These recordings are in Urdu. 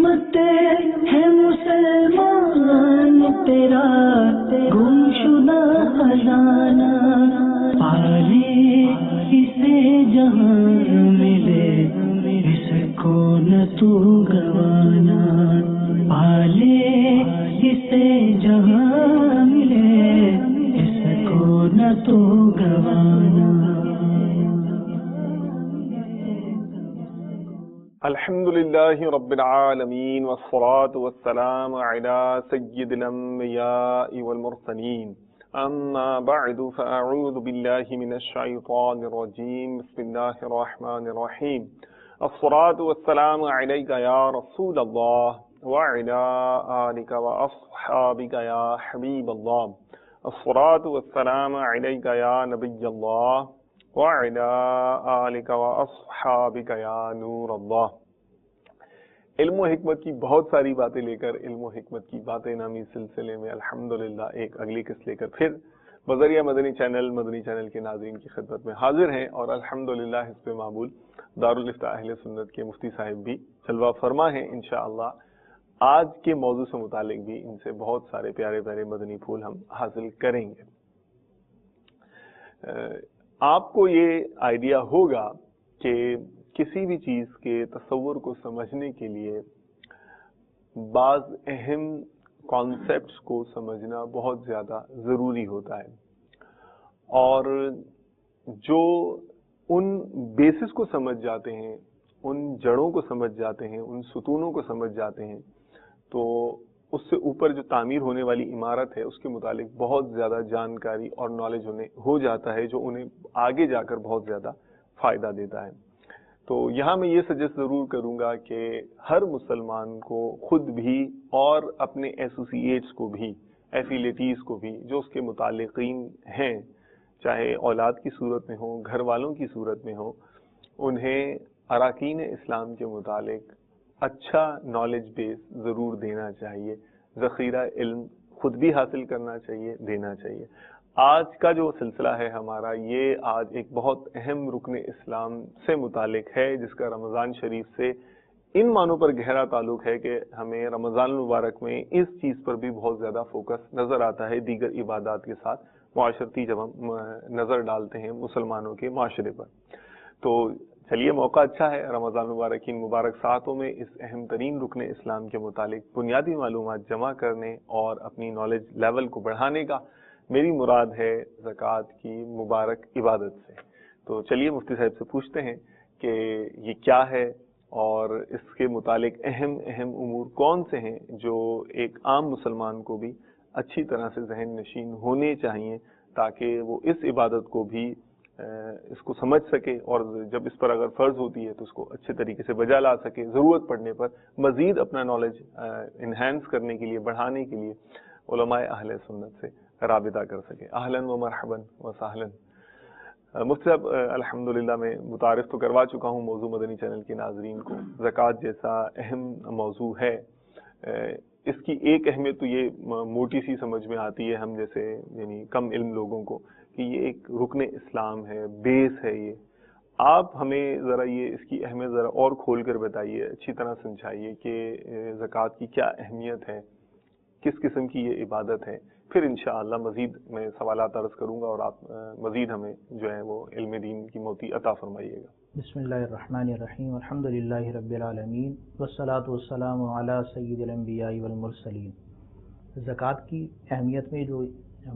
حکمت ہے مسلمان تیرا گمشدہ خزانہ، پالے اسے جہاں ملے اس کو نہ تو گوانا، پالے اسے جہاں ملے اس کو نہ تو گوانا۔ الحمدللہ رب العالمین والصلاة والسلام علی سید الانبیاء والمرسلین، اما بعد فاعوذ باللہ من الشیطان الرجیم، بسم اللہ الرحمن الرحیم۔ الصلاة والسلام علیک یا رسول اللہ وعلی آلک واصحابک یا حبیب اللہ، الصلاة والسلام علیک یا نبی اللہ وعلی آلک واصحابک یا نور اللہ۔ علم و حکمت کی بہت ساری باتیں لے کر علم و حکمت کی باتیں نامی سلسلے میں الحمدللہ ایک اگلی قسط لے کر پھر بذریعہ مدنی چینل کے ناظرین کی خدمت میں حاضر ہیں، اور الحمدللہ حزب معمول دارالافتاء اہل سنت کے مفتی صاحب بھی جلوہ فرما ہیں۔ انشاءاللہ آج کے موضوع سے متعلق بھی ان سے بہت سارے پیارے پیارے مدنی پھول ہم حاصل کریں گے۔ آپ کو یہ آئیڈیا ہوگا کہ کسی بھی چیز کے تصور کو سمجھنے کے لیے بعض اہم کانسیپٹس کو سمجھنا بہت زیادہ ضروری ہوتا ہے، اور جو ان بیسس کو سمجھ جاتے ہیں، ان جڑوں کو سمجھ جاتے ہیں، ان ستونوں کو سمجھ جاتے ہیں، تو اس سے اوپر جو تعمیر ہونے والی عمارت ہے اس کے متعلق بہت زیادہ جانکاری اور نالج ہو جاتا ہے، جو انہیں آگے جا کر بہت زیادہ فائدہ دیتا ہے۔ تو یہاں میں یہ سجیسٹ ضرور کروں گا کہ ہر مسلمان کو خود بھی اور اپنے ایسوسیٹس کو بھی، ایفیلیٹیز کو بھی، جو اس کے متعلقین ہیں، چاہے اولاد کی صورت میں ہو، گھر والوں کی صورت میں ہو، انہیں اراکین اسلام کے متعلق اچھا نالج بیس ضرور دینا چاہیے، ذخیرہ علم خود بھی حاصل کرنا چاہیے، دینا چاہیے۔ آج کا جو سلسلہ ہے ہمارا، یہ آج ایک بہت اہم رکن اسلام سے متعلق ہے، جس کا رمضان شریف سے ان معنوں پر گہرا تعلق ہے کہ ہمیں رمضان المبارک میں اس چیز پر بھی بہت زیادہ فوکس نظر آتا ہے دیگر عبادات کے ساتھ، معاشرتی جب ہم نظر ڈالتے ہیں مسلمانوں کے معاشرے پر۔ تو چلیے، موقع اچھا ہے رمضان المبارک کی مبارک ساعتوں میں اس اہم ترین رکن اسلام کے متعلق بنیادی معلومات جمع کرنے اور اپنی نالج لیول کو بڑھانے کا۔ میری مراد ہے زکوٰۃ کی مبارک عبادت سے۔ تو چلیے مفتی صاحب سے پوچھتے ہیں کہ یہ کیا ہے، اور اس کے متعلق اہم امور کون سے ہیں جو ایک عام مسلمان کو بھی اچھی طرح سے ذہن نشین ہونے چاہیے، تاکہ وہ اس عبادت کو بھی اس کو سمجھ سکے، اور جب اس پر اگر فرض ہوتی ہے تو اس کو اچھے طریقے سے بجا لا سکے، ضرورت پڑنے پر مزید اپنا نالج انہینس کرنے کے لیے، بڑھانے کے لیے علماء اہل سنت سے رابطہ کر سکے۔ اہلاً و مرحباً و سہلاً۔ مفتی صاحب، الحمدللہ میں متعارف تو کروا چکا ہوں موضوع مدنی چینل کے ناظرین کو، زکوٰۃ جیسا اہم موضوع ہے۔ اس کی ایک اہمیت تو یہ موٹی سی سمجھ میں آتی ہے ہم جیسے یعنی کم علم لوگوں کو، کہ یہ ایک رکن اسلام ہے، بیس ہے۔ یہ آپ ہمیں ذرا یہ اس کی اہمیت ذرا اور کھول کر بتائیے، اچھی طرح سمجھائیے کہ زکوٰۃ کی کیا اہمیت ہے، کس قسم کی یہ عبادت ہے۔ پھر انشاءاللہ مزید میں سوالات عرض کروں گا، اور آپ مزید ہمیں جو ہے وہ علم دین کی موتی عطا فرمائیے گا۔ بسم اللہ الرحمن الرحیم، الحمدللہ رب العالمین، والصلاة والسلام علی سید الانبیاء والمرسلین۔ زکوٰۃ کی اہمیت میں جو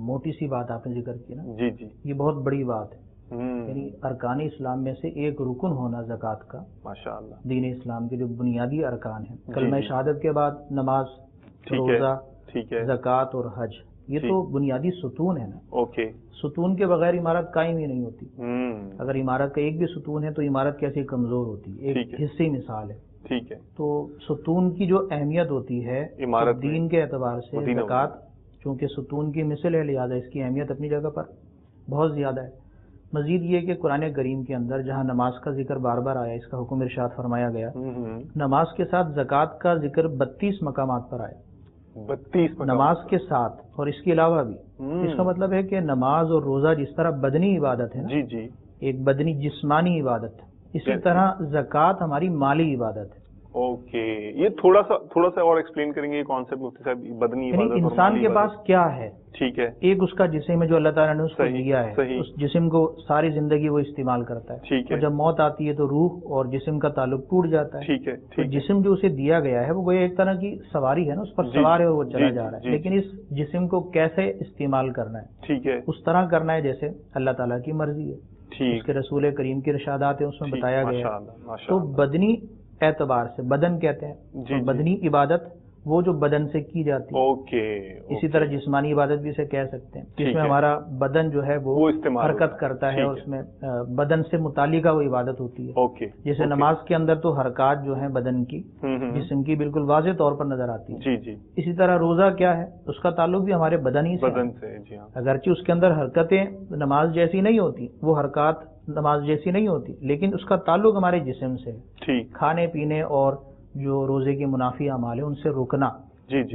موٹی سی بات آپ نے ذکر کی نا، جی، یہ بہت بڑی بات ہے، یعنی ارکان اسلام میں سے ایک رکن ہونا زکوٰۃ کا، ماشاءاللہ، دین اسلام کے جو بنیادی ارکان ہیں۔ کلمہ شہادت کے بعد نماز، روزہ، زکوٰۃ اور حج، یہ تو بنیادی ستون ہے نا۔ اوکے، ستون کے بغیر عمارت قائم ہی نہیں ہوتی۔ اگر عمارت کا ایک بھی ستون ہے تو عمارت کیسے کمزور ہوتی ہے، ایک حصے مثال ہے۔ ٹھیک ہے۔ تو ستون کی جو اہمیت ہوتی ہے دین کے اعتبار سے، زکوٰۃ چونکہ ستون کی مثل ہے، لہٰذا اس کی اہمیت اپنی جگہ پر بہت زیادہ ہے۔ مزید یہ کہ قرآن کریم کے اندر جہاں نماز کا ذکر بار بار آیا، اس کا حکم ارشاد فرمایا گیا، نماز کے ساتھ زکوٰۃ کا ذکر 32 مقامات پر آیا۔ 32 نماز کے ساتھ اور اس کے علاوہ بھی۔ اس کا مطلب ہے کہ نماز اور روزہ جس طرح بدنی عبادت ہے نا، جی، ایک بدنی جسمانی عبادت، اسی طرح زکوٰۃ ہماری مالی عبادت ہے۔ اوکے، یہ تھوڑا سا اور ایکسپلین کریں گے یہ کانسیپٹ مفتی صاحب، بدنی عبادت اور انسان کے پاس کیا ہے؟ ٹھیک ہے، ایک اس کا جسم ہے جو اللہ تعالیٰ نے اس کو دیا ہے، اس جسم کو ساری زندگی وہ استعمال کرتا ہے، ٹھیک ہے، اور جب موت آتی ہے تو روح اور جسم کا تعلق ٹوٹ جاتا ہے، ٹھیک ہے، تو جسم جو اسے دیا گیا ہے وہ ایک طرح کی سواری ہے نا، اس پر سوار ہے اور وہ چلا جا رہا ہے، لیکن اس جسم کو کیسے استعمال کرنا ہے، ٹھیک ہے، اس طرح کرنا ہے جیسے اللہ تعالیٰ کی مرضی ہے، اس کے رسول کریم کے ارشادات ہیں، اس میں بتایا گیا ہے۔ تو بدنی اعتبار سے بدن کہتے ہیں، بدنی عبادت وہ جو بدن سے کی جاتی ہے، اسی طرح جسمانی عبادت بھی اسے کہہ سکتے ہیں، جس میں ہمارا بدن جو ہے وہ حرکت کرتا ہے، اور اس میں بدن سے متعلقہ وہ عبادت ہوتی ہے، جیسے نماز کے اندر تو حرکات جو ہیں بدن کی، جسم کی بالکل واضح طور پر نظر آتی ہے، اسی طرح روزہ کیا ہے، اس کا تعلق بھی ہمارے بدن ہی سے، اگرچہ اس کے اندر حرکتیں نماز جیسی نہیں ہوتی، وہ حرکات نماز جیسی نہیں ہوتی، لیکن اس کا تعلق ہمارے جسم سے، کھانے پینے اور جو روزے کے منافی اعمال ہیں ان سے روکنا،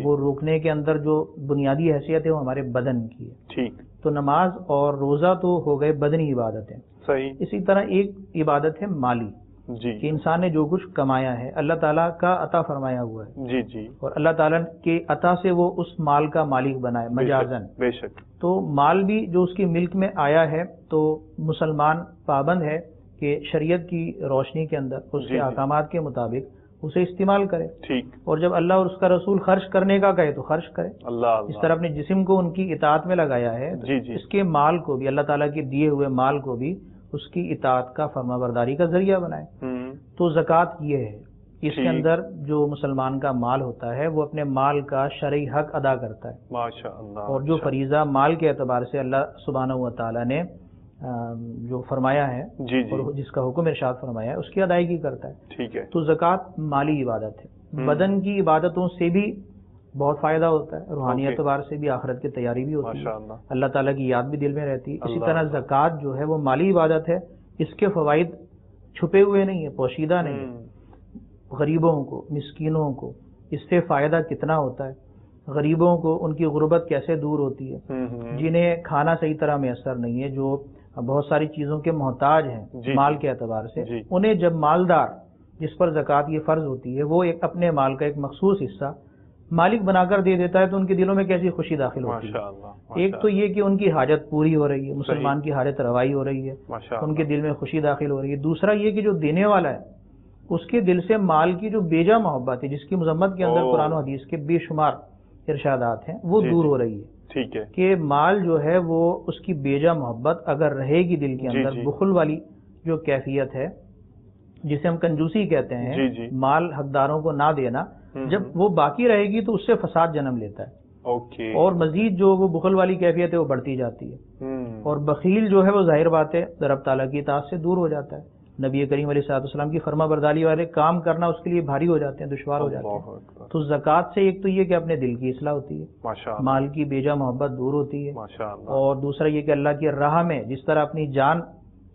وہ روکنے کے اندر جو بنیادی حیثیت ہے وہ ہمارے بدن کی ہے۔ تو نماز اور روزہ تو ہو گئے بدنی عبادتیں، صحیح۔ اسی طرح ایک عبادت ہے مالی، کہ انسان نے جو کچھ کمایا ہے اللہ تعالیٰ کا عطا فرمایا ہوا ہے، اور اللہ تعالیٰ کے عطا سے وہ اس مال کا مالک بنا ہے مجازن، بے شک۔ تو مال بھی جو اس کی ملک میں آیا ہے تو مسلمان پابند ہے کہ شریعت کی روشنی کے اندر اس کے احکامات کے مطابق اسے استعمال کرے، اور جب اللہ اور اس کا رسول خرچ کرنے کا کہے تو خرچ کرے، اس طرح اپنے جسم کو ان کی اطاعت میں لگایا ہے، اس کے مال کو بھی اللہ تعالیٰ کے دیے ہوئے مال کو بھی اس کی اطاعت کا فرما برداری کا ذریعہ بنائے۔ تو زکوٰۃ یہ ہے، اس کے اندر جو مسلمان کا مال ہوتا ہے وہ اپنے مال کا شرعی حق ادا کرتا ہے، ماشاءاللہ، اور جو فریضہ مال کے اعتبار سے اللہ سبحانہ و تعالیٰ نے جو فرمایا ہے اور جس کا حکم ارشاد فرمایا ہے اس کی ادائیگی کرتا ہے، ٹھیک ہے۔ تو زکوٰۃ مالی عبادت ہے، بدن کی عبادتوں سے بھی بہت فائدہ ہوتا ہے، روحانی اعتبار سے بھی، آخرت کی تیاری بھی ہوتی ہے، اللہ تعالیٰ کی یاد بھی دل میں رہتی ہے۔ اسی طرح زکوٰۃ جو ہے وہ مالی عبادت ہے، اس کے فوائد چھپے ہوئے نہیں ہیں، پوشیدہ نہیں ہیں، غریبوں کو، مسکینوں کو اس سے فائدہ کتنا ہوتا ہے، غریبوں کو ان کی غربت کیسے دور ہوتی ہے، جنہیں کھانا صحیح طرح میسر نہیں ہے، جو بہت ساری چیزوں کے محتاج ہیں مال کے اعتبار سے، انہیں جب مالدار جس پر زکوٰۃ یہ فرض ہوتی ہے وہ ایک اپنے مال کا ایک مخصوص حصہ مالک بنا کر دے دیتا ہے تو ان کے دلوں میں کیسی خوشی داخل ہوتی ہے۔ ایک تو یہ کہ ان کی حاجت پوری ہو رہی ہے، مسلمان کی حاجت روائی ہو رہی ہے، ان کے دل میں خوشی داخل ہو رہی ہے۔ دوسرا یہ کہ جو دینے والا ہے اس کے دل سے مال کی جو بیجا محبت ہے، جس کی مذمت کے اندر قرآن و حدیث کے بے شمار ارشادات ہیں، وہ دور ہو رہی ہے، ٹھیک ہے، کہ مال جو ہے وہ اس کی بیجا محبت اگر رہے گی دل کے اندر، بخل والی جو کیفیت ہے جسے ہم کنجوسی کہتے ہیں، مال حقداروں کو نہ دینا، جب وہ باقی رہے گی تو اس سے فساد جنم لیتا ہے، اور مزید جو وہ بخل والی کیفیت ہے وہ بڑھتی جاتی ہے، اور بخیل جو ہے وہ ظاہر بات ہے رب تعالیٰ کی اطاعت سے دور ہو جاتا ہے، نبی کریم علیہ الصلوۃ والسلام کی فرما برداری والے کام کرنا اس کے لیے بھاری ہو جاتے ہیں، دشوار ہو جاتے ہیں۔ تو زکوٰۃ سے ایک تو یہ کہ اپنے دل کی اصلاح ہوتی ہے، مال کی بیجا محبت دور ہوتی ہے، اور دوسرا یہ کہ اللہ کی راہ میں جس طرح اپنی جان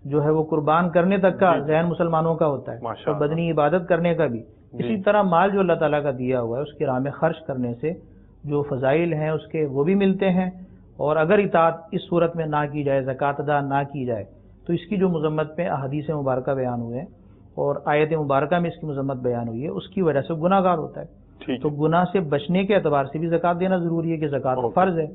جو ہے وہ قربان کرنے تک کا ذہن مسلمانوں کا ہوتا ہے، اور بدنی عبادت کرنے کا بھی، اسی طرح مال جو اللہ تعالیٰ کا دیا ہوا ہے اس کی راہ میں خرچ کرنے سے جو فضائل ہیں اس کے وہ بھی ملتے ہیں، اور اگر اطاعت اس صورت میں نہ کی جائے، زکوٰۃ ادا نہ کی جائے تو اس کی جو مذمت میں احادیث مبارکہ بیان ہوئے ہیں اور آیت مبارکہ میں اس کی مذمت بیان ہوئی ہے، اس کی وجہ سے گناہ گار ہوتا ہے۔ تو گناہ سے بچنے کے اعتبار سے بھی زکوٰۃ دینا ضروری ہے، کہ زکوٰۃ فرض ہے،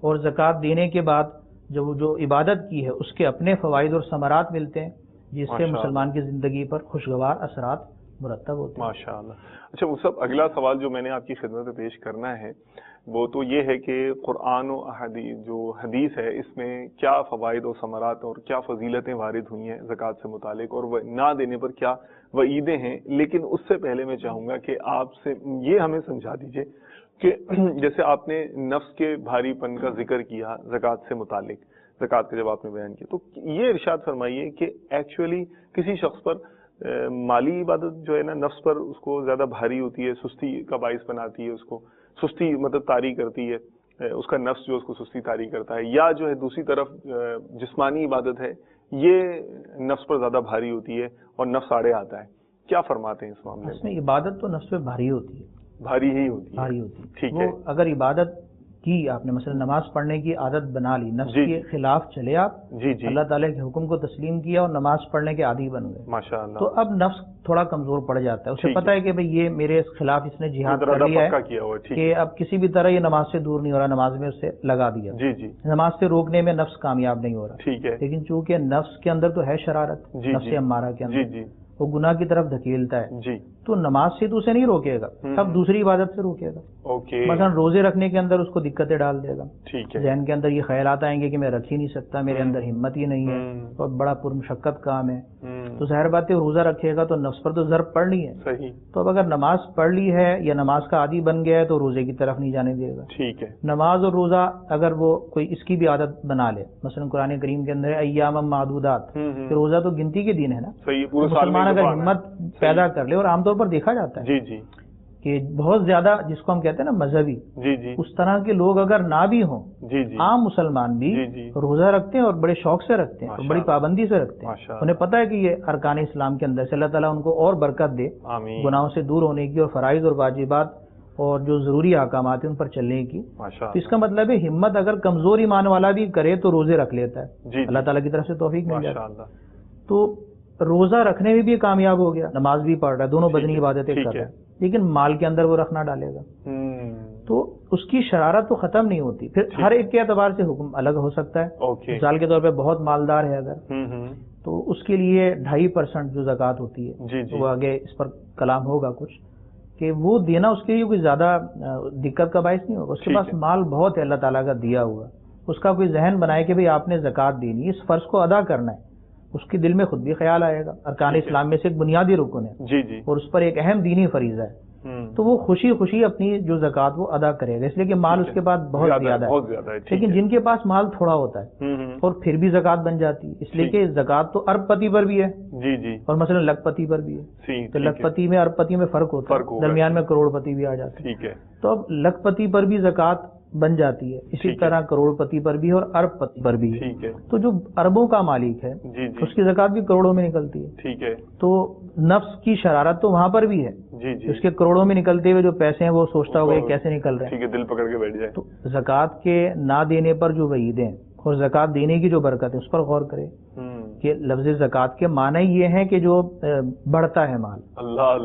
اور زکوٰۃ دینے کے بعد جو عبادت کی ہے اس کے اپنے فوائد اور ثمرات ملتے ہیں، جس سے مسلمان کی زندگی پر خوشگوار اثرات مرتب ہوتے ہیں۔ ماشاءاللہ۔ اچھا مصعب، اگلا سوال جو میں نے آپ کی خدمت میں پیش کرنا ہے وہ تو یہ ہے کہ قرآن و جو حدیث ہے اس میں کیا فوائد و ثمرات اور کیا فضیلتیں وارد ہوئی ہیں زکوٰۃ سے متعلق، اور نہ دینے پر کیا وعیدیں ہیں، لیکن اس سے پہلے میں چاہوں گا کہ آپ سے یہ ہمیں سمجھا دیجئے کہ جیسے آپ نے نفس کے بھاری پن کا ذکر کیا زکوٰۃ سے متعلق، زکوٰۃ کا جب آپ نے بیان کیا تو یہ ارشاد فرمائیے کہ ایکچولی کسی شخص پر مالی عبادت جو ہے نا نفس پر اس کو زیادہ بھاری ہوتی ہے، سستی کا باعث بناتی ہے، اس کو سستی مطلب طاری کرتی ہے، اس کا نفس جو اس کو سستی طاری کرتا ہے، یا جو ہے دوسری طرف جسمانی عبادت ہے یہ نفس پر زیادہ بھاری ہوتی ہے اور نفس آڑے آتا ہے، کیا فرماتے ہیں اس معاملے میں؟ عبادت تو نفس پہ بھاری ہوتی ہے، بھاری ہی ہوتی ہے، بھاری ہوتی ہے، ٹھیک ہے۔ اگر عبادت کی آپ نے، مثلا نماز پڑھنے کی عادت بنا لی، نفس کے خلاف چلے آپ، اللہ تعالیٰ کے حکم کو تسلیم کیا اور نماز پڑھنے کے عادی بن گئے، ماشاءاللہ، تو اب نفس تھوڑا کمزور پڑ جاتا ہے، اسے پتہ ہے کہ بھئی یہ میرے خلاف اس نے جہاد کر لیا ہے کہ اب کسی بھی طرح یہ نماز سے دور نہیں ہو رہا، نماز میں اسے لگا دیا، نماز سے روکنے میں نفس کامیاب نہیں ہو رہا، لیکن چونکہ نفس کے اندر تو ہے شرارت، نفس امارہ کے اندر وہ گناہ کی طرف دھکیلتا ہے، تو نماز سے تو اسے نہیں روکے گا، اب دوسری عبادت سے روکے گا، مثلا روزے رکھنے کے اندر اس کو دقتیں ڈال دے گا، ذہن کے اندر یہ خیالات آئیں گے کہ میں رکھ ہی نہیں سکتا، میرے اندر ہمت ہی نہیں ہے، بہت بڑا پرمشقت کام ہے، تو ظاہر بات ہے روزہ رکھے گا تو نفس پر تو ضرب پڑنی ہے، تو اب اگر نماز پڑھ لی ہے یا نماز کا عادی بن گیا ہے تو روزے کی طرف نہیں جانے دے گا، نماز اور روزہ اگر وہ کوئی اس کی بھی عادت بنا لے، مثلا قرآن کریم کے اندر ایام معدودات، روزہ تو گنتی کے دن ہے نا، مسلمان اگر ہمت پیدا کر لے، اور عام طور پر دیکھا جاتا ہے کہ بہت زیادہ جس کو ہم کہتے ہیں نا مذہبی، اس طرح کے لوگ اگر نہ بھی ہوں، عام مسلمان بھی روزہ رکھتے ہیں اور بڑے شوق سے رکھتے ہیں اور بڑی پابندی سے رکھتے ہیں، انہیں پتہ ہے کہ یہ ارکان اسلام کے اندر سے اللہ تعالیٰ ان کو اور برکت دے گناہوں سے دور ہونے کی اور فرائض اور واجبات اور جو ضروری احکامات ہیں ان پر چلنے کی، تو اس کا مطلب ہے ہمت اگر کمزور ایمان والا بھی کرے تو روزے رکھ لیتا ہے، اللہ تعالیٰ کی طرف سے توفیق مل جاتا ہے، تو روزہ رکھنے میں بھی کامیاب ہو گیا، نماز بھی پڑھ رہا ہے، دونوں بدنی عبادتیں کر رہا ہے، لیکن مال کے اندر وہ رکھنا ڈالے گا، تو اس کی شرارت تو ختم نہیں ہوتی، پھر ہر ایک کے اعتبار سے حکم الگ ہو سکتا ہے، مثال کے طور پہ بہت مالدار ہے اگر، تو اس کے لیے 2.5% جو زکوٰۃ ہوتی ہے، وہ آگے اس پر کلام ہوگا کچھ، کہ وہ دینا اس کے لیے کوئی زیادہ دقت کا باعث نہیں ہوگا، اس کے پاس مال بہت ہے اللہ تعالیٰ کا دیا ہوا، اس کا کوئی ذہن بنائے کہ بھئی آپ نے زکوٰۃ دینی، اس فرض کو ادا کرنا ہے، اس کے دل میں خود بھی خیال آئے گا، ارکان اسلام میں سے ایک بنیادی رکن ہے اور اس پر ایک اہم دینی فریضہ ہے، تو وہ خوشی خوشی اپنی جو زکوٰۃ وہ ادا کرے گا، اس لیے کہ مال اس کے پاس بہت زیادہ ہے، لیکن جن کے پاس مال تھوڑا ہوتا ہے اور پھر بھی زکوٰۃ بن جاتی ہے، اس لیے کہ زکوٰۃ تو ارب پتی پر بھی ہے اور مثلا لکھ پتی پر بھی ہے، تو لکھ پتی میں ارب پتی میں فرق ہوتا ہے، درمیان میں کروڑ پتی بھی آ جاتا ہے، تو اب لکھ پتی پر بھی زکوٰۃ بن جاتی ہے، اسی طرح کروڑ پتی پر بھی اور ارب پتی پر بھی ہے، تو جو اربوں کا مالک ہے اس کی زکوٰۃ بھی کروڑوں میں نکلتی ہے، تو نفس کی شرارت تو وہاں پر بھی ہے، اس کے کروڑوں میں نکلتے ہوئے جو پیسے ہیں وہ سوچتا ہوگا کیسے نکل رہے ہیں، دل پکڑ کے بیٹھ جائے، تو زکوٰۃ کے نہ دینے پر جو وعیدیں اور زکوٰۃ دینے کی جو برکت ہے اس پر غور کرے کہ لفظ زکوٰۃ کے معنی یہ ہے کہ جو بڑھتا ہے مال،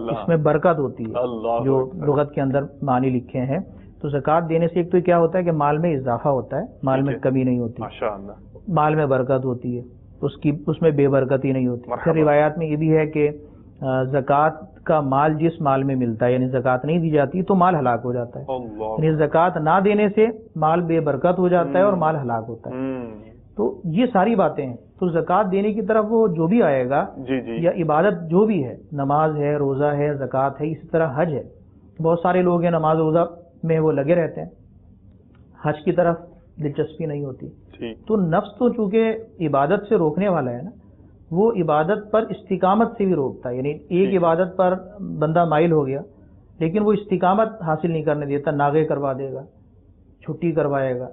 اس میں برکت ہوتی ہے، جو لغت کے اندر معنی لکھے ہیں، تو زکوٰۃ دینے سے ایک تو کیا ہوتا ہے کہ مال میں اضافہ ہوتا ہے، مال میں کمی نہیں ہوتی، مال میں برکت ہوتی ہے، اس میں بے برکتی نہیں ہوتی، پھر روایات میں یہ بھی ہے کہ زکوٰۃ کا مال جس مال میں ملتا ہے، یعنی زکوٰۃ نہیں دی جاتی تو مال ہلاک ہو جاتا ہے، یعنی زکوٰۃ نہ دینے سے مال بے برکت ہو جاتا ہے اور مال ہلاک ہوتا ہے، تو یہ ساری باتیں ہیں، تو زکوٰۃ دینے کی طرف وہ جو بھی آئے گا یا عبادت جو بھی ہے، نماز ہے، روزہ ہے، زکوٰۃ ہے، اسی طرح حج ہے، بہت سارے لوگ ہیں نماز روزہ میں وہ لگے رہتے ہیں، حج کی طرف دلچسپی نہیں ہوتی، تو نفس تو چونکہ عبادت سے روکنے والا ہے نا، وہ عبادت پر استقامت سے بھی روکتا ہے، یعنی ایک عبادت پر بندہ مائل ہو گیا لیکن وہ استقامت حاصل نہیں کرنے دیتا، ناغے کروا دے گا، چھٹی کروائے گا،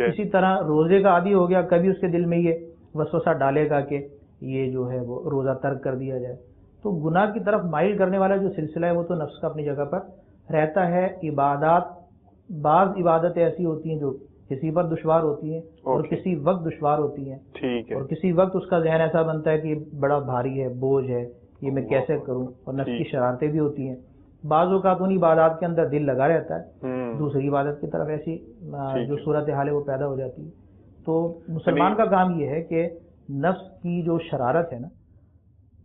اسی طرح روزے کا عادی ہو گیا، کبھی اس کے دل میں یہ وسوسہ ڈالے گا کہ یہ جو ہے وہ روزہ ترک کر دیا جائے، تو گناہ کی طرف مائل کرنے والا جو سلسلہ ہے وہ تو نفس کا اپنی جگہ پر رہتا ہے۔ عبادات، بعض عبادتیں ایسی ہوتی ہیں جو کسی پر دشوار ہوتی ہیں اور کسی وقت دشوار ہوتی ہیں، اور کسی وقت اس کا ذہن ایسا بنتا ہے کہ بڑا بھاری ہے، بوجھ ہے، یہ میں کیسے کروں، اور نفس کی شرارتیں بھی ہوتی ہیں۔ بعض اوقات ان عبادات کے اندر دل لگا رہتا ہے، دوسری عبادت کی طرف ایسی جو صورتحال ہے وہ پیدا ہو جاتی ہے۔ تو مسلمان کا کام یہ ہے کہ نفس کی جو شرارت ہے نا،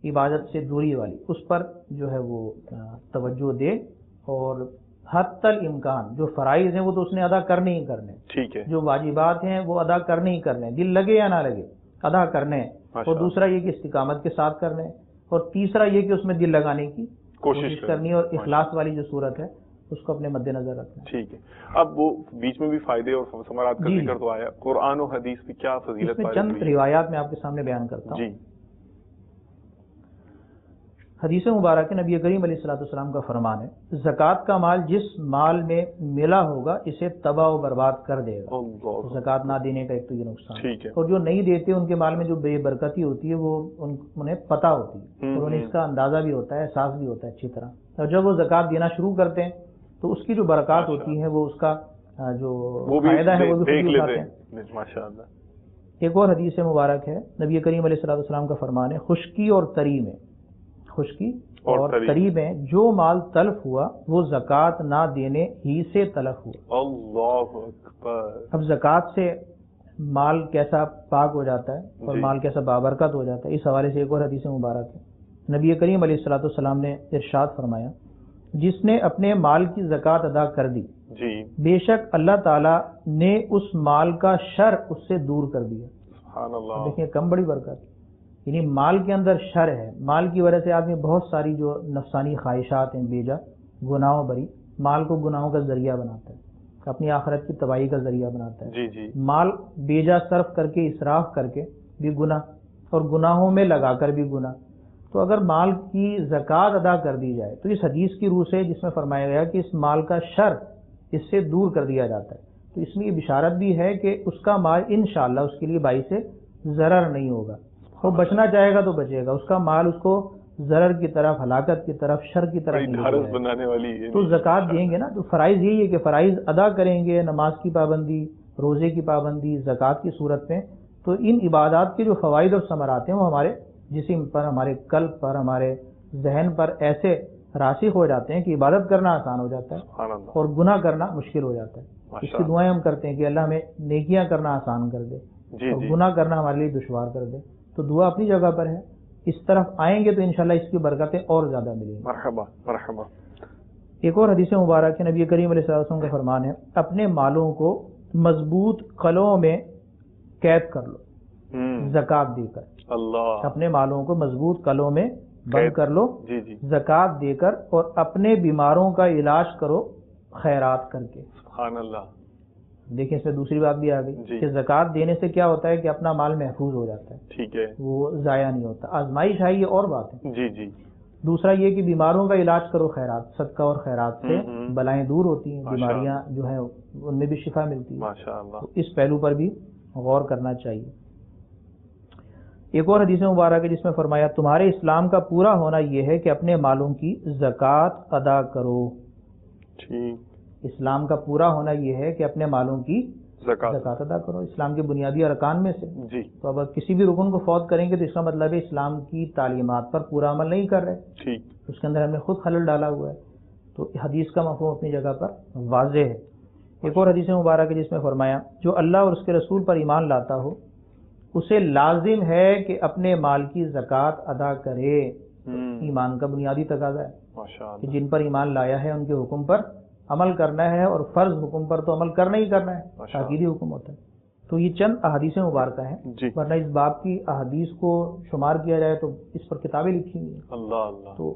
عبادت سے دوری والی، اس پر جو ہے وہ توجہ دے، اور حتی الامکان جو فرائض ہیں وہ تو اس نے ادا کرنے ہی کرنے، جو واجبات ہیں وہ ادا کرنے ہی کرنے، دل لگے یا نہ لگے ادا کرنے، اور دوسرا یہ کہ استقامت کے ساتھ کرنے، اور تیسرا یہ کہ اس میں دل لگانے کی کوشش کرنی، اور اخلاص والی جو صورت ہے اس کو اپنے مد نظر رکھنا۔ ٹھیک ہے، اب وہ بیچ میں بھی فائدے اور ثمرات کا ذکر تو آیا، قرآن و حدیث کی کیا فضیلت؟ چند روایات میں آپ کے سامنے بیان کرتا ہوں۔ حدیث مبارک نبی کریم علیہ الصلوۃ والسلام کا فرمان ہے، زکوٰۃ کا مال جس مال میں ملا ہوگا اسے تباہ و برباد کر دے گا۔ زکوٰۃ نہ دینے کا ایک تو یہ نقصان ہے، اور جو نہیں دیتے ان کے مال میں جو بے برکتی ہوتی ہے وہ انہیں پتہ ہوتی ہے، اور انہیں اس کا اندازہ بھی ہوتا ہے، احساس بھی ہوتا ہے اچھی طرح، اور جب وہ زکوٰۃ دینا شروع کرتے ہیں تو اس کی جو برکات ہوتی ہیں وہ اس کا جو فائدہ ہے وہ بھی خود اٹھاتے ہیں. ماشاءاللہ. ایک اور حدیث مبارک ہے، نبی کریم علیہ الصلوۃ والسلام کا فرمان ہے، خشکی اور تری میں، خشکی اور تری میں جو مال تلف ہوا وہ زکوٰۃ نہ دینے ہی سے تلف ہوا. اللہ اکبر. اب زکوٰۃ سے مال کیسا پاک ہو جاتا ہے اور مال کیسا بابرکت ہو جاتا ہے، اس حوالے سے ایک اور حدیث مبارک ہے. نبی کریم علیہ الصلوۃ والسلام نے ارشاد فرمایا، جس نے اپنے مال کی زکوٰۃ ادا کر دی جی بے شک اللہ تعالیٰ نے اس مال کا شر اس سے دور کر دیا. سبحان اللہ. دیکھیں کم بڑی برکت، یعنی مال کے اندر شر ہے، مال کی وجہ سے آدمی بہت ساری جو نفسانی خواہشات ہیں بیجا گناہوں بری، مال کو گناہوں کا ذریعہ بناتا ہے، اپنی آخرت کی تباہی کا ذریعہ بناتا ہے. جی جی. مال بیجا صرف کر کے اسراف کر کے بھی گناہ، اور گناہوں میں لگا کر بھی گناہ. تو اگر مال کی زکوٰۃ ادا کر دی جائے تو اس حدیث کی روح سے جس میں فرمایا گیا کہ اس مال کا شر اس سے دور کر دیا جاتا ہے، تو اس میں یہ بشارت بھی ہے کہ اس کا مال انشاءاللہ اس کے لیے باعث ضرر نہیں ہوگا. وہ بچنا چاہے گا تو بچے گا، اس کا مال اس کو ضرر کی طرف، ہلاکت کی طرف، شر کی طرف نہیں بنانے والی ہے. تو زکوٰۃ دیں گے نا تو فرائض یہی ہے کہ فرائض ادا کریں گے، نماز کی پابندی، روزے کی پابندی، زکوٰۃ کی صورت میں، تو ان عبادات کے جو فوائد اور ثمرات ہیں وہ ہمارے جسم پر، ہمارے قلب پر، ہمارے ذہن پر ایسے راسخ ہو جاتے ہیں کہ عبادت کرنا آسان ہو جاتا ہے اور گناہ کرنا مشکل ہو جاتا ہے. اس کی دعائیں ہم کرتے ہیں کہ اللہ ہمیں نیکیاں کرنا آسان کر دے اور گناہ کرنا ہمارے لیے دشوار کر دے. تو دعا اپنی جگہ پر ہے، اس طرف آئیں گے تو انشاءاللہ اس کی برکتیں اور زیادہ ملیں گی. مرحبا مرحبا. ایک اور حدیث مبارک ہے، نبی کریم علیہ السلام کا فرمان ہے، اپنے مالوں کو مضبوط قلعوں میں قید کر لو زکوٰۃ دے کر. اللہ. اپنے مالوں کو مضبوط قلعوں میں بند کر لو جی جی. زکوٰۃ دے کر، اور اپنے بیماروں کا علاج کرو خیرات کر کے. سبحان اللہ. دیکھیں اس میں دوسری بات بھی آ گئی کہ زکوٰۃ دینے سے کیا ہوتا ہے کہ اپنا مال محفوظ ہو جاتا ہے. ٹھیک ہے. وہ ضائع نہیں ہوتا. آزمائش ہے یہ اور بات ہے. جی جی. دوسرا یہ کہ بیماروں کا علاج کرو خیرات، صدقہ اور خیرات سے بلائیں دور ہوتی ہیں، بیماریاں جو ہیں ان میں بھی شفا ملتی ہے. ماشاءاللہ. اس پہلو پر بھی غور کرنا چاہیے. ایک اور حدیث مبارک ہے جس میں فرمایا، تمہارے اسلام کا پورا ہونا یہ ہے کہ اپنے مالوں کی زکوٰۃ ادا کرو. ٹھیک. اسلام کا پورا ہونا یہ ہے کہ اپنے مالوں کی زکوٰۃ ادا کرو، اسلام کے بنیادی ارکان میں سے. جی. تو اب کسی بھی رکن کو فوت کریں گے تو اس کا مطلب ہے اسلام کی تعلیمات پر پورا عمل نہیں کر رہے. ٹھیک. اس کے اندر ہم نے خود خلل ڈالا ہوا ہے. تو حدیث کا مفہوم اپنی جگہ پر واضح ہے. ایک اور حدیث مبارک ہے جس میں فرمایا، جو اللہ اور اس کے رسول پر ایمان لاتا ہو اسے لازم ہے کہ اپنے مال کی زکوٰۃ ادا کرے. ایمان کا بنیادی تقاضا ہے کہ جن پر ایمان لایا ہے ان کے حکم پر عمل کرنا ہے، اور فرض حکم پر تو عمل کرنا ہی کرنا ہے، تاکیدی حکم ہوتا ہے. تو یہ چند احادیث مبارکہ ہیں، ورنہ اس باب کی احادیث کو شمار کیا جائے تو اس پر کتابیں لکھی ہوئی ہیں. اللہ اللہ. تو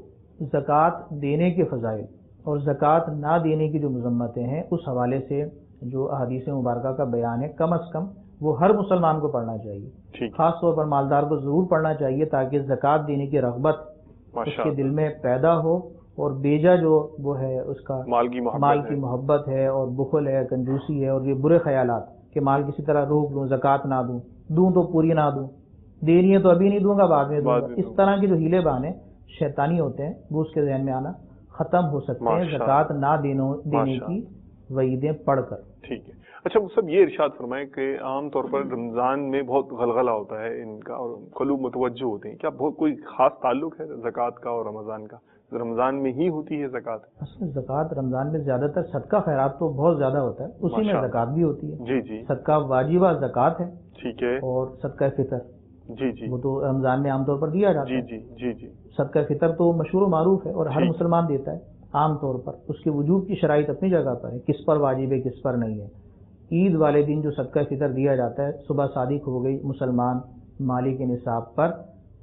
زکوٰۃ دینے کے فضائل اور زکوٰۃ نہ دینے کی جو مذمتیں ہیں اس حوالے سے جو احادیث مبارکہ کا بیان ہے کم از کم وہ ہر مسلمان کو پڑھنا چاہیے. خاص طور پر مالدار کو ضرور پڑھنا چاہیے تاکہ زکوٰۃ دینے کی رغبت اس کے دل میں پیدا ہو، اور بیجا جو وہ ہے اس کا مال کی محبت ہے اور بخل ہے، کنجوسی ہے، اور یہ برے خیالات کہ مال کسی طرح روک لوں، زکوٰۃ نہ دوں تو پوری نہ دوں، دینی ہے تو ابھی نہیں دوں گا بعد میں دوں گا. اس طرح کے جو ہیلے بہانے شیطانی ہوتے ہیں وہ اس کے ذہن میں آنا ختم ہو سکتے ہیں زکوٰۃ نہ دینے کی وعیدیں پڑھ کر. ٹھیک ہے. اچھا سب یہ ارشاد فرمائے کہ عام طور پر رمضان میں بہت غلغلہ ہوتا ہے ان کا اور قلوب متوجہ ہوتے ہیں، کیا بہت کوئی خاص تعلق ہے زکوٰۃ کا اور رمضان کا؟ رمضان میں ہی ہوتی ہے زکوٰۃ؟ اصل زکوٰۃ رمضان میں زیادہ تر صدقہ خیرات تو بہت زیادہ ہوتا ہے، اسی میں زکوٰۃ بھی ہوتی ہے. جی جی. صدقہ واجبہ زکوٰۃ ہے. ٹھیک ہے. اور صدقہ فطر جی جی وہ تو رمضان میں عام طور پر دیا جاتا ہے. جی جی جی. صدقہ فطر تو مشہور و معروف ہے اور ہر مسلمان دیتا ہے عام طور پر. اس کے وجوب کی شرائط اپنی جگہ پر ہے، کس پر واجب ہے کس پر نہیں ہے. عید والے دن جو صدقہ فطر دیا جاتا ہے، صبح صادق ہو گئی مسلمان مالی کے نصاب پر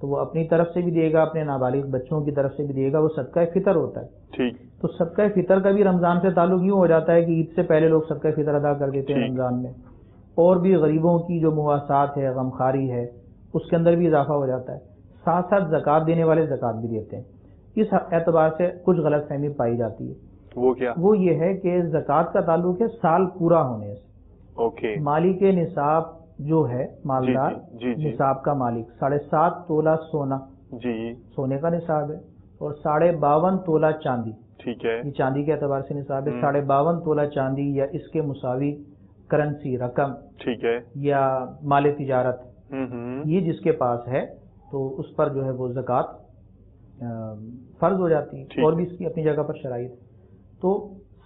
تو وہ اپنی طرف سے بھی دے گا، اپنے نابالغ بچوں کی طرف سے بھی دے گا، وہ صدقہ فطر ہوتا ہے. ٹھیک. تو صدقہ فطر کا بھی رمضان سے تعلق یوں ہو جاتا ہے کہ عید سے پہلے لوگ صدقہ فطر ادا کر دیتے ہیں رمضان میں. اور بھی غریبوں کی جو مواسات ہے، غمخواری ہے، اس کے اندر بھی اضافہ ہو جاتا ہے. ساتھ ساتھ زکوٰۃ دینے والے زکوٰۃ بھی دیتے ہیں. اس اعتبار سے کچھ غلط فہمی پائی جاتی ہے. وہ کیا؟ وہ یہ ہے کہ زکوٰۃ کا تعلق ہے سال پورا ہونے سے. مالک نصاب جو ہے مالدار نصاب کا مالک 7.5 تولہ سونا سونے کا نصاب ہے، اور 52.5 تولہ چاندی ٹھیک ہے، یہ چاندی کے اعتبار سے نصاب ہے. 52.5 تولہ چاندی یا اس کے مساوی کرنسی رقم، ٹھیک ہے، یا مال تجارت، یہ جس کے پاس ہے تو اس پر جو ہے وہ زکوٰۃ فرض ہو جاتی ہے. اور بھی اس کی اپنی جگہ پر شرائط. تو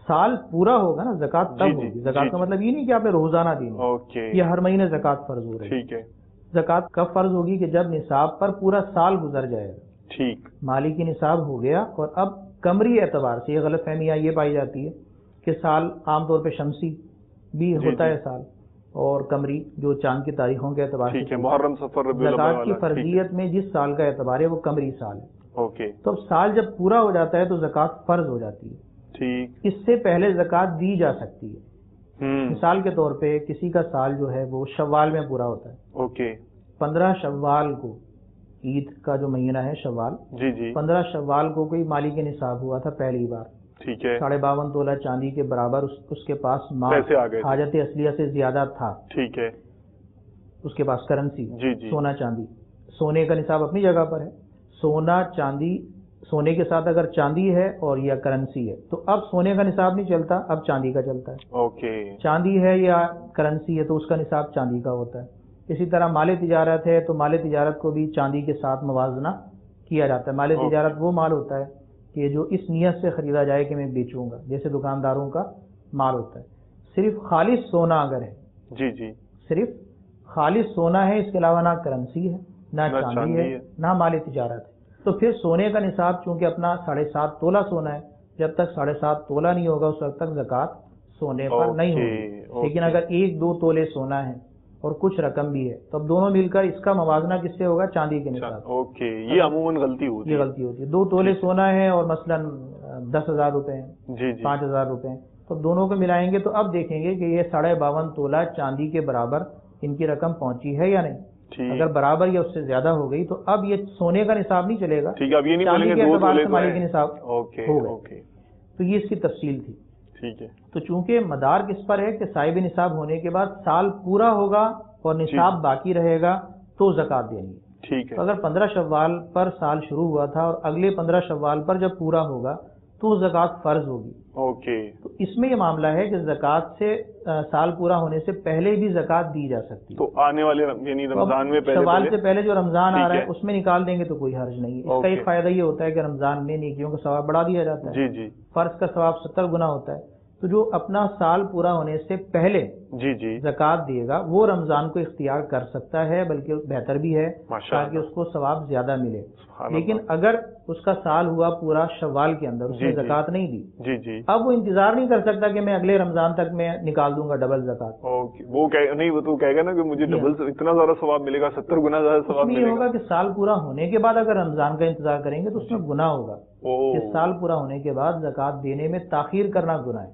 سال پورا ہوگا نا زکوٰۃ تب ہوگی. زکوٰۃ کا مطلب یہ نہیں کہ آپ نے روزانہ دینی، یہ ہر مہینے زکوٰۃ فرض ہو رہی ہے. ٹھیک ہے. زکوٰۃ کب فرض ہوگی کہ جب نصاب پر پورا سال گزر جائے گا. ٹھیک. مالی کی نصاب ہو گیا اور اب قمری اعتبار سے یہ غلط فہمیاں یہ پائی جاتی ہے کہ سال عام طور پہ شمسی بھی ہوتا ہے سال، اور قمری جو چاند کی تاریخوں کے اعتبار سے. محرم صفر ربیع الاول. زکوٰۃ کی فرضیت میں جس سال کا اعتبار ہے وہ قمری سال ہے. اوکے. تو اب سال جب پورا ہو جاتا ہے تو زکوٰۃ فرض ہو جاتی ہے. ٹھیک. اس سے پہلے زکوٰۃ دی جا سکتی ہے. مثال کے طور پہ کسی کا سال جو ہے وہ شوال میں پورا ہوتا ہے. اوکے. 15 شوال کو، عید کا جو مہینہ ہے شوال، 15 شوال کو کوئی مالی کے نصاب ہوا تھا پہلی بار. ٹھیک ہے. 52.5 تولہ چاندی کے برابر اس کے پاس مال حاجت اصلیہ سے زیادہ تھا. ٹھیک ہے. اس کے پاس کرنسی، سونا چاندی. سونے کا نصاب اپنی جگہ پر ہے. سونا چاندی، سونے کے ساتھ اگر چاندی ہے اور یا کرنسی ہے تو اب سونے کا نصاب نہیں چلتا، اب چاندی کا چلتا ہے. اوکے. چاندی ہے یا کرنسی ہے تو اس کا نصاب چاندی کا ہوتا ہے. اسی طرح مال تجارت ہے تو مال تجارت کو بھی چاندی کے ساتھ موازنہ کیا جاتا ہے. مال تجارت وہ مال ہوتا ہے کہ جو اس نیت سے خریدا جائے کہ میں بیچوں گا، جیسے دکانداروں کا مال ہوتا ہے. صرف خالص سونا اگر ہے، صرف خالص سونا ہے، اس کے علاوہ نہ کرنسی ہے، نہ چاندی ہے، نہ مال تجارت ہے، تو پھر سونے کا نصاب چونکہ اپنا 7.5 تولہ سونا ہے، جب تک 7.5 تولہ نہیں ہوگا اس وقت تک زکوٰۃ سونے پر نہیں ہوگی. لیکن اگر 1-2 تولے سونا ہے اور کچھ رقم بھی ہے تو اب دونوں مل کر اس کا موازنہ کس سے ہوگا؟ چاندی کے نصاب. اوکے. یہ عموماً غلطی ہوتی ہے. یہ غلطی ہوتی ہے. 2 تولے سونا ہے اور مثلا 10,000 روپے ہیں، 5,000 روپے ہیں، تو دونوں کو ملائیں گے تو اب دیکھیں گے کہ یہ 52.5 تولہ چاندی کے برابر ان کی رقم پہنچی ہے یا نہیں. اگر برابر یا اس سے زیادہ ہو گئی تو اب یہ سونے کا نصاب نہیں چلے گا، چاندی کے اعتبار سے مالی کے نصاب ہوگا. تو یہ اس کی تفصیل تھی. ٹھیک ہے. تو چونکہ مدار کس پر ہے کہ صاحب نصاب ہونے کے بعد سال پورا ہوگا اور نصاب باقی رہے گا تو زکوٰۃ دینی ہے. ٹھیک ہے. اگر 15 شوال پر سال شروع ہوا تھا اور اگلے 15 شوال پر جب پورا ہوگا تو زکوٰۃ فرض ہوگی. اوکے. تو اس میں یہ معاملہ ہے کہ زکوٰۃ سے سال پورا ہونے سے پہلے بھی زکوٰۃ دی جا سکتی ہے. تو آنے والے یعنی رمضان میں شوال سے پہلے جو رمضان آ رہا ہے اس میں نکال دیں گے تو کوئی حرج نہیں ہے. اس کا ایک فائدہ یہ ہوتا ہے کہ رمضان میں نیکیوں کا ثواب بڑھا دیا جاتا ہے. فرض کا ثواب 70 گنا ہوتا ہے. تو جو اپنا سال پورا ہونے سے پہلے زکوٰۃ دے گا وہ رمضان کو اختیار کر سکتا ہے، بلکہ بہتر بھی ہے تاکہ اس کو ثواب زیادہ ملے. لیکن اگر اس کا سال ہوا پورا شوال کے اندر، اس نے زکوٰۃ نہیں دی، اب وہ انتظار نہیں کر سکتا کہ میں اگلے رمضان تک میں نکال دوں گا ڈبل زکوٰۃ. وہ نہیں، وہ تو کہے گا نا کہ مجھے ڈبل اتنا زیادہ ثواب ملے گا، 70 گنا زیادہ ثواب ملے گا. ہوگا کہ سال پورا ہونے کے بعد اگر رمضان کا انتظار کریں گے تو اس میں گناہ ہوگا کہ سال پورا ہونے کے بعد زکوٰۃ دینے میں تاخیر کرنا گناہ ہے.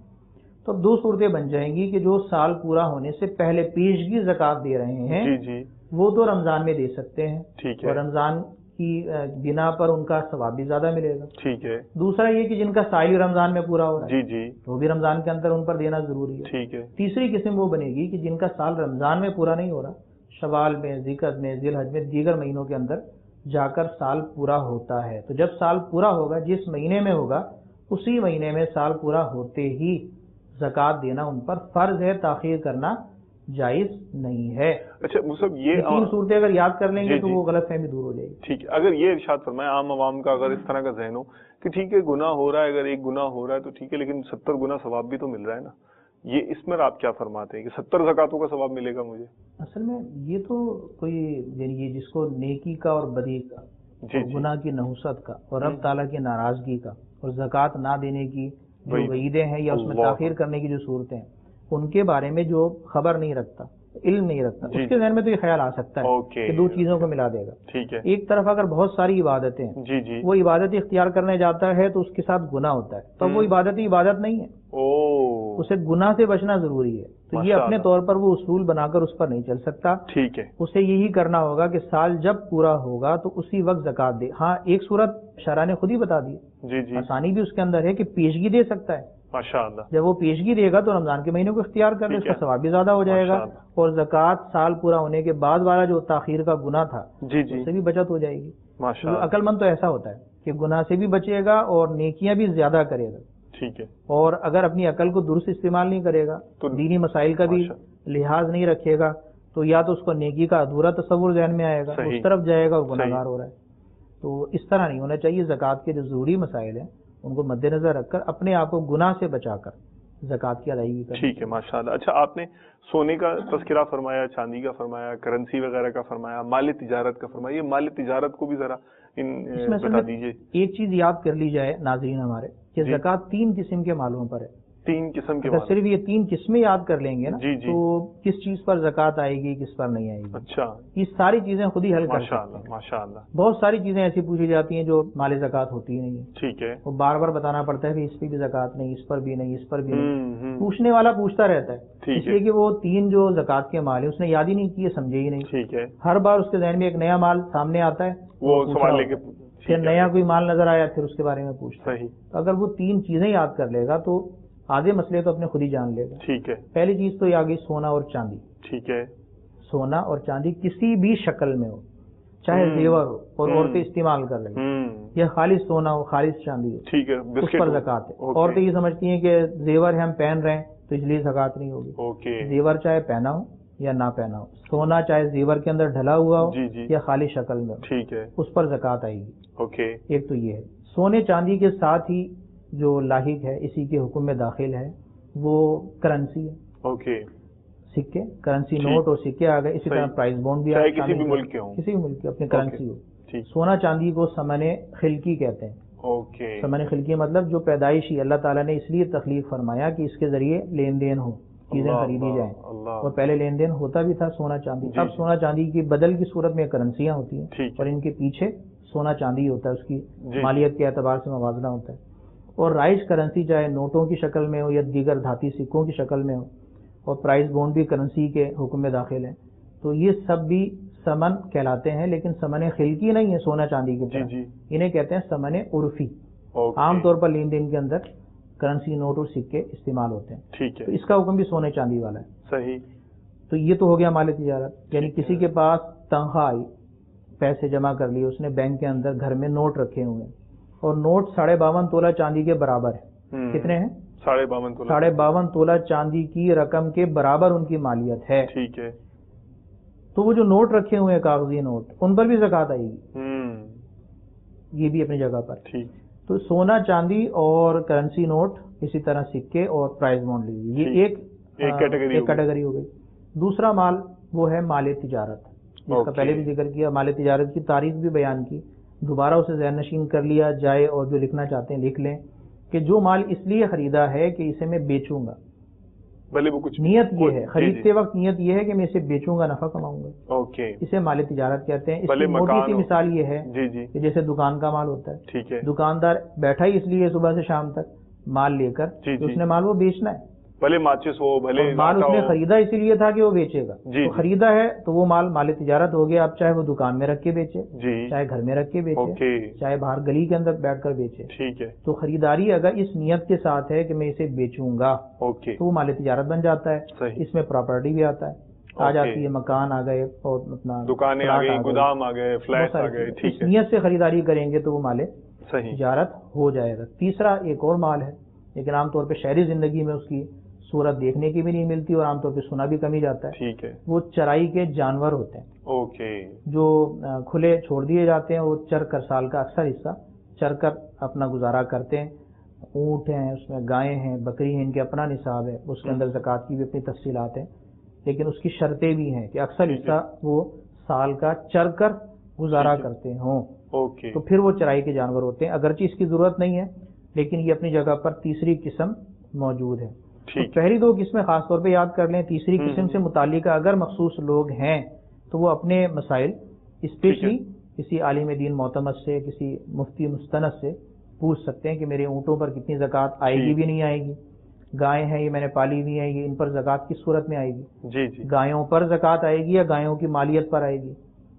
تو 2 صورتیں بن جائیں گی کہ جو سال پورا ہونے سے پہلے پیشگی زکوٰۃ دے رہے ہیں وہ تو رمضان میں دے سکتے ہیں، اور رمضان کی بنا پر ان کا ثواب بھی زیادہ ملے گا. ٹھیک ہے. دوسرا یہ کہ جن کا سال رمضان میں پورا ہو رہا ہے وہ بھی رمضان کے اندر ان پر دینا ضروری ہے. ٹھیک ہے. تیسری قسم وہ بنے گی کہ جن کا سال رمضان میں پورا نہیں ہو رہا، شوال میں، ذیقعد میں، ذی الحج میں، دیگر مہینوں کے اندر جا کر سال پورا ہوتا ہے. تو جب سال پورا ہوگا جس مہینے میں ہوگا اسی مہینے میں سال پورا ہوتے ہی زکوٰۃ دینا ان پر فرض ہے، تاخیر کرنا جائز نہیں ہے. اچھا مصعب، یہ 3 صورتیں اگر یاد کر لیں گے تو وہ غلط فہمی دور ہو جائے گی. ٹھیک ہے. اگر یہ ارشاد فرمائے عام عوام کا اگر اس طرح کا ذہن ہو کہ ٹھیک ہے گناہ ہو رہا ہے، اگر ایک گناہ ہو رہا ہے تو ٹھیک ہے، لیکن 70 گنا ثواب بھی تو مل رہا ہے نا، یہ اس میں آپ کیا فرماتے ہیں کہ 70 زکوٰۃوں کا ثواب ملے گا مجھے؟ اصل میں یہ تو کوئی یعنی یہ جس کو نیکی کا اور بدی کا، گناہ کی نحوست کا اور رب تعالیٰ کی ناراضگی کا اور زکوٰۃ نہ دینے کی جو وعیدیں ہیں یا اس میں تاخیر کرنے کی جو صورتیں ہیں ان کے بارے میں جو خبر نہیں رکھتا، علم نہیں رکھتا، اس کے ذہن میں تو یہ خیال آ سکتا ہے کہ 2 چیزوں کو ملا دے گا. ٹھیک ہے. ایک طرف اگر بہت ساری عبادتیں وہ عبادت اختیار کرنے جاتا ہے تو اس کے ساتھ گناہ ہوتا ہے، تو وہ عبادت نہیں ہے، اسے گناہ سے بچنا ضروری ہے. تو یہ اپنے طور پر وہ اصول بنا کر اس پر نہیں چل سکتا. ٹھیک ہے. اسے یہی کرنا ہوگا کہ سال جب پورا ہوگا تو اسی وقت زکوٰۃ دے. ہاں ایک صورت شرع نے خود ہی بتا دی، آسانی بھی اس کے اندر ہے کہ پیشگی دے سکتا ہے. ماشاءاللہ. جب وہ پیشگی دے گا تو رمضان کے مہینے کو اختیار کر لے، اس کا ثواب بھی زیادہ ہو جائے گا، اور زکوٰۃ سال پورا ہونے کے بعد والا جو تاخیر کا گناہ تھا اس سے بھی بچت ہو جائے گی. عقل مند تو ایسا ہوتا ہے. کہ گناہ سے بھی بچے گا اور نیکیاں بھی زیادہ کرے گا. ٹھیک ہے. اور اگر اپنی عقل کو درست استعمال نہیں کرے گا تو دینی مسائل کا بھی لحاظ نہیں رکھے گا تو یا تو اس کو نیکی کا ادھورا تصور ذہن میں آئے گا, اس طرف جائے گا اور گناہ گار ہو رہا ہے. تو اس طرح نہیں ہونا چاہیے. زکوٰۃ کے جو ضروری مسائل ہیں ان کو مد نظر رکھ کر اپنے آپ کو گناہ سے بچا کر زکوٰۃ کی ادائیگی کریں. ٹھیک ہے, ماشاء اللہ. اچھا, آپ نے سونے کا تذکرہ فرمایا, چاندی کا فرمایا, کرنسی وغیرہ کا فرمایا, مال تجارت کا فرمایا. یہ مال تجارت کو بھی ذرا بتا دیجیے. ایک چیز یاد کر لی جائے ناظرین ہمارے کہ زکوٰۃ 3 قسم کے مالوں پر ہے. 3 قسم کے اگر صرف یہ 3 قسمیں یاد کر لیں گے نا تو کس چیز پر زکوٰۃ آئے گی, کس پر نہیں آئے گی. اچھا, یہ ساری چیزیں خود ہی حل کر سکتے ہیں. ماشاء اللہ. بہت ساری چیزیں ایسی پوچھی جاتی ہیں جو مال زکوٰۃ ہوتی ہی نہیں ہے. ٹھیک ہے. وہ بار بار بتانا پڑتا ہے کہ اس پہ بھی زکوٰۃ نہیں, اس پر بھی نہیں, اس پر بھی نہیں. پوچھنے والا پوچھتا رہتا ہے اس لیے کہ وہ 3 جو زکوٰۃ کے مال ہیں اس نے یاد ہی نہیں کیے, سمجھے ہی نہیں. ٹھیک ہے. ہر بار اس کے ذہن میں ایک نیا مال سامنے آتا ہے, وہ سوال لے کے پھر نیا کوئی مال نظر آیا پھر اس کے بارے میں پوچھتا ہے. تو اگر وہ 3 چیزیں یاد کر لے گا تو آدھے مسئلے تو اپنے خود ہی جان لے گا. ٹھیک ہے. پہلی چیز تو یہ آ گئی سونا اور چاندی. ٹھیک ہے. سونا اور چاندی کسی بھی شکل میں ہو, چاہے زیور ہو اور عورتیں استعمال کر رہی ہیں, یا خالص سونا ہو خالص چاندی ہو, ٹھیک ہے, اس پر زکوٰۃ ہے. عورتیں یہ سمجھتی ہیں کہ زیور ہم پہن رہے ہیں تو اس لیے زکوٰۃ نہیں ہوگی. زیور چاہے پہنا ہو یا نہ پہنا ہو, سونا چاہے زیور کے اندر ڈھلا ہوا ہو یا خالی شکل میں ہو, ٹھیک ہے, اس پر زکوٰۃ آئے گی. اوکے. ایک تو یہ ہے. سونے چاندی کے ساتھ ہی جو لاحق ہے اسی کے حکم میں داخل ہے وہ کرنسی ہے. اوکے. سکے, کرنسی نوٹ اور سکے آ گئے. اسی طرح پرائز بونڈ بھی آگئے, کسی بھی ملک کے ہوں, کسی بھی ملک کی اپنی کرنسی ہو. سونا چاندی کو ثمن خلقی کہتے ہیں. اوکے. ثمن خلقی مطلب جو پیدائشی اللہ تعالیٰ نے اس لیے تخلیق فرمایا کہ اس کے ذریعے لین دین ہو, چیزیں خریدی جائیں. اور پہلے لین دین ہوتا بھی تھا سونا چاندی. اب سونا چاندی کی بدل کی صورت میں کرنسیاں ہوتی ہیں اور ان کے پیچھے سونا چاندی ہوتا ہے, اس کی مالیت کے اعتبار سے موازنہ ہوتا ہے. اور رائج کرنسی چاہے نوٹوں کی شکل میں ہو یا دیگر دھاتی سکوں کی شکل میں ہو, اور پرائز بونڈ بھی کرنسی کے حکم میں داخل ہیں, تو یہ سب بھی ثمن کہلاتے ہیں. لیکن ثمن خلقی نہیں ہے سونا چاندی کی طرح, انہیں کہتے ہیں ثمن عرفی. عام طور پر لین دین کے اندر کرنسی نوٹ اور سکے استعمال ہوتے ہیں. ٹھیک ہے. تو اس کا حکم بھی سونے چاندی والا ہے. صحیح. تو یہ تو ہو گیا مال تجارت. یعنی کسی کے پاس تنخواہ آئی, پیسے جمع کر لیے, اس نے بینک کے اندر گھر میں نوٹ رکھے ہوئے ہیں اور نوٹ 52.5 تولہ چاندی کے برابر ہے. کتنے ہیں؟ 52.5 تولہ. 52.5 تولہ چاندی کی رقم کے برابر ان کی مالیت ہے. ٹھیک ہے. تو وہ جو نوٹ رکھے ہوئے ہیں کاغذی نوٹ, ان پر بھی زکوٰۃ آئے گی. یہ بھی اپنی جگہ پر. ٹھیک. تو سونا چاندی اور کرنسی نوٹ, اسی طرح سکے اور پرائز بونڈ لیجیے, یہ ایک کیٹیگری ہو گئی. دوسرا مال وہ ہے مال تجارت, جس کا پہلے بھی ذکر کیا. مال تجارت کی تاریخ بھی بیان کی, دوبارہ اسے ذہن نشین کر لیا جائے اور جو لکھنا چاہتے ہیں لکھ لیں کہ جو مال اس لیے خریدا ہے کہ اسے میں بیچوں گا. بھلے وہ کچھ نیت یہ ہے, خریدتے وقت نیت یہ ہے کہ میں اسے بیچوں گا, نفع کماؤں گا. اوکے. اسے مال تجارت کہتے ہیں. اس کی موٹی سی مثال یہ ہے کہ جیسے دکان کا مال ہوتا ہے. ٹھیک ہے. دکاندار بیٹھا ہی اس لیے صبح سے شام تک مال لے کر, اس نے مال وہ بیچنا ہے. بھلے ماچس ہو, بھلے مال اس نے خریدا اسی لیے تھا کہ وہ بیچے گا. تو خریدا ہے تو وہ مال مال تجارت ہو گیا. اب چاہے وہ دکان میں رکھ کے بیچے, چاہے گھر میں رکھ کے بیچے, چاہے باہر گلی کے اندر بیٹھ کر بیچے. ٹھیک ہے. تو خریداری اگر اس نیت کے ساتھ ہے کہ میں اسے بیچوں گا تو وہ مال تجارت بن جاتا ہے. اس میں پراپرٹی بھی آتا ہے, آ جاتی ہے, مکان آ گئے اور اپنا دکانیں آ گئی, گودام آ گئے, فلیٹ آ گئے. اس نیت سے خریداری کریں گے تو وہ مال تجارت ہو جائے گا. تیسرا ایک اور مال ہے, لیکن عام طور پہ شہری زندگی میں اس کی صورت دیکھنے کی بھی نہیں ملتی اور عام طور پہ سنا بھی کم ہی جاتا ہے. ٹھیک ہے. وہ چرائی کے جانور ہوتے ہیں. اوکے. جو کھلے چھوڑ دیے جاتے ہیں, وہ چر کر سال کا اکثر حصہ چر کر اپنا گزارا کرتے ہیں. اونٹ ہیں, اس میں گائیں ہیں, بکری ہیں, ان کے اپنا نصاب ہے, اس کے اندر زکوٰۃ کی بھی اپنی تفصیلات ہیں, لیکن اس کی شرطیں بھی ہیں کہ اکثر حصہ وہ سال کا چر کر گزارا کرتے ہوں. اوکے. تو پھر وہ چرائی کے جانور ہوتے ہیں. اگرچہ اس کی ضرورت نہیں ہے لیکن یہ اپنی جگہ پر تیسری قسم موجود ہے. پہلی 2 قسمیں خاص طور پہ یاد کر لیں. تیسری قسم سے متعلق اگر مخصوص لوگ ہیں تو وہ اپنے مسائل اسپیشلی کسی عالم دین معتمد سے, کسی مفتی مستند سے پوچھ سکتے ہیں کہ میرے اونٹوں پر کتنی زکوٰۃ آئے گی بھی نہیں آئے گی. گائیں ہیں, یہ میں نے پالی ہوئی ہیں, یہ ان پر زکوٰۃ کس صورت میں آئے گی. گایوں پر زکوٰۃ آئے گی یا گایوں کی مالیت پر آئے گی.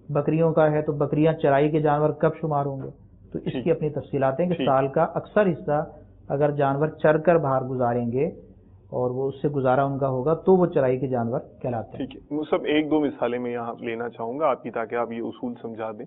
بکریوں کا ہے تو بکریاں چرائی کے جانور کب شمار ہوں گے. تو اس کی اپنی تفصیلات ہیں کہ سال کا اکثر حصہ اگر جانور چر کر باہر گزاریں گے اور وہ اس سے گزارا ان کا ہوگا تو وہ چرائی کے جانور کہلاتے ہیں. ٹھیک ہے. سب 1-2 مثالیں میں یہاں لینا چاہوں گا آپ کی تاکہ آپ یہ اصول سمجھا دیں.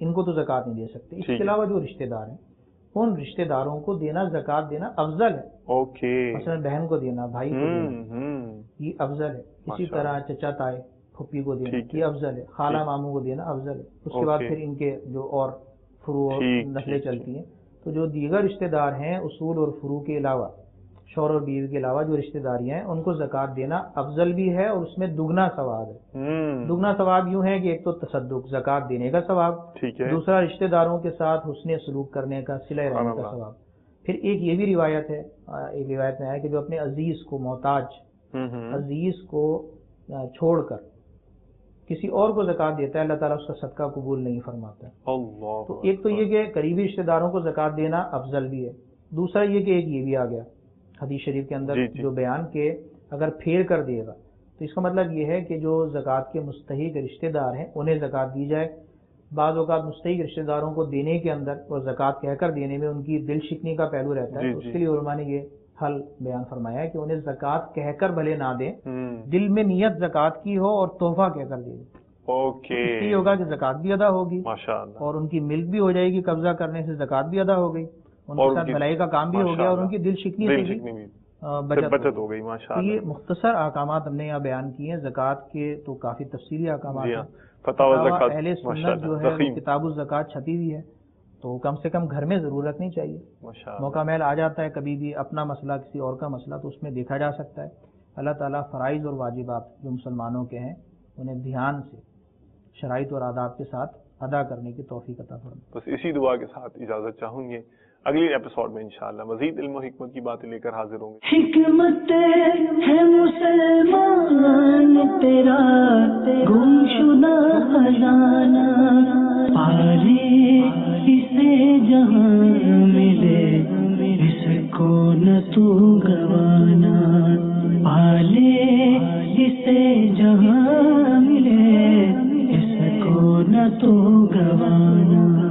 ان کو تو زکوٰۃ نہیں دے سکتے. اس کے علاوہ جو رشتہ دار ہیں ان رشتہ داروں کو دینا، زکوٰۃ دینا افضل ہے. اوکے. مثلا بہن کو دینا، بھائی کو دینا، یہ افضل ہے. اسی طرح چچا تائے پھپھی کو دینا یہ افضل ہے. خالہ ماموں کو دینا افضل ہے. اس کے بعد پھر ان کے جو اور فروع نسلیں چلتی ہیں، تو جو دیگر رشتہ دار ہیں اصول اور فروع کے علاوہ، شوہر اور بیوی کے علاوہ جو رشتہ داریاں ہیں ان کو زکوٰۃ دینا افضل بھی ہے، اور اس میں دگنا ثواب ہے. دگنا ثواب یوں ہے کہ ایک تو تصدق زکوٰۃ دینے کا ثواب، دوسرا رشتہ داروں کے ساتھ حسن سلوک کرنے کا، صلہ رحمی کا ثواب. پھر ایک یہ بھی روایت ہے، ایک روایت میں آیا کہ جو اپنے عزیز کو، محتاج عزیز کو چھوڑ کر کسی اور کو زکوٰۃ دیتا ہے اللہ تعالیٰ اس کا صدقہ قبول نہیں فرماتا ہے. تو ایک تو یہ کہ قریبی رشتہ داروں کو زکوٰۃ دینا افضل بھی ہے. دوسرا یہ کہ ایک یہ بھی آ گیا حدیث شریف کے اندر جو بیان کہ اگر پھیر کر دے گا تو اس کا مطلب یہ ہے کہ جو زکوٰۃ کے مستحق رشتہ دار ہیں انہیں زکوٰۃ دی جائے. بعض اوقات مستحق رشتہ داروں کو دینے کے اندر اور زکوٰۃ کہہ کر دینے میں ان کی دل شکنی کا پہلو رہتا ہے. اس کے لیے علماء نے یہ حل بیان فرمایا ہے کہ انہیں زکوٰۃ کہہ کر بھلے نہ دیں، دل میں نیت زکوٰۃ کی ہو اور تحفہ کہہ کر دے دیں. اس لیے ہوگا کہ زکوٰۃ بھی ادا ہوگی اور ان کی ملک بھی ہو جائے گی، قبضہ کرنے سے زکوٰۃ بھی ادا ہو گئی، ان کے ساتھ بھلائی کا کام بھی ہو گیا اور ان کی دل شکنی سے بھی بچت ہو گئی. یہ مختصر احکامات ہم نے یہاں بیان کیے ہیں. زکوٰۃ کے تو کافی تفصیلی احکامات ہیں. اہل سنت جو ہے وہ کتاب الزکوٰۃ چھپی ہوئی ہے، تو کم سے کم گھر میں ضرور رکھنی چاہیے. موقع میل آ جاتا ہے کبھی بھی اپنا مسئلہ کسی اور کا مسئلہ تو اس میں دیکھا جا سکتا ہے. اللہ تعالیٰ فرائض اور واجبات جو مسلمانوں کے ہیں انہیں دھیان سے شرائط اور آداب کے ساتھ ادا کرنے کی توفیق عطا فرمائے. بس اسی دعا کے ساتھ اجازت چاہوں گے. اگلی ایپیسوڈ میں انشاءاللہ مزید علم و حکمت کی باتیں لے کر حاضر ہوں گے. حکمت ہے مسلمان تیرا گمشدہ خزانہ، پالے اسے جہاں ملے اس کو نہ تو گوانا، پالے اسے جہاں ملے اس کو نہ تو گوانا.